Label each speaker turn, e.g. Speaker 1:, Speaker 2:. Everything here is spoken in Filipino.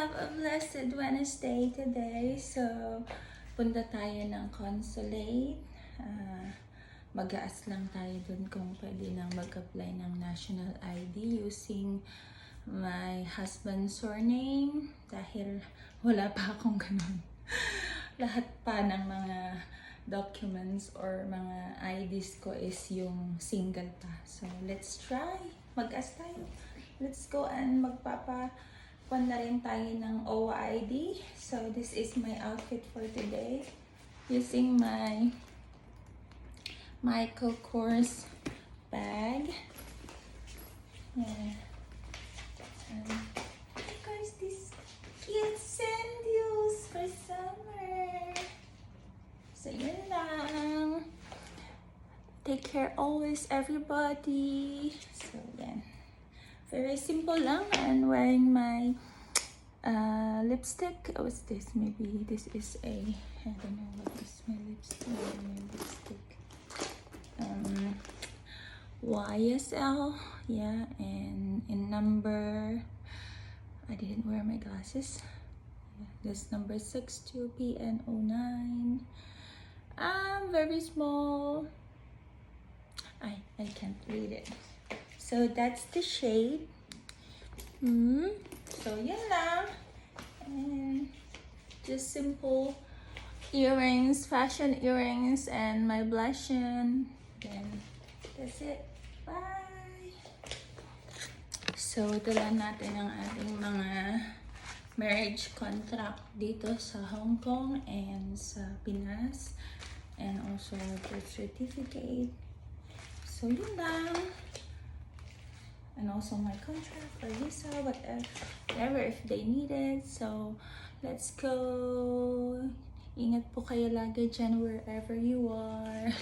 Speaker 1: have a blessed Wednesday today. So, punta tayo ng consulate. Mag-aas lang tayo dun kung pwede nang mag-apply ng national ID using my husband's surname dahil wala pa akong ganun. Lahat pa ng mga documents or mga IDs ko is yung single pa. So, let's try. Mag-aas tayo. Let's go and magpapa-pon na rin tayo ng OID. So, this is my outfit for today. Using my Michael Kors bag. Yeah. Guys, this cute sandals for summer. So, yun lang. Take care always, everybody. So, yan. Very simple lang. And wearing my lipstick. What's this? Maybe this is a, I don't know what is my lipstick. YSL. Yeah. And in number, I didn't wear my glasses. Yeah, this number 62PN09. Very small. I can't read it. So that's the shade. So yan lang. And just simple earrings, fashion earrings, and my blushing. Then that's it. Bye! So, dala natin ang ating mga marriage contract dito sa Hong Kong and sa Pinas. And also birth certificate. So, yun lang. And also my contract or visa, whatever if they need it. So, let's go. Ingat po kayo lagi dyan wherever you are.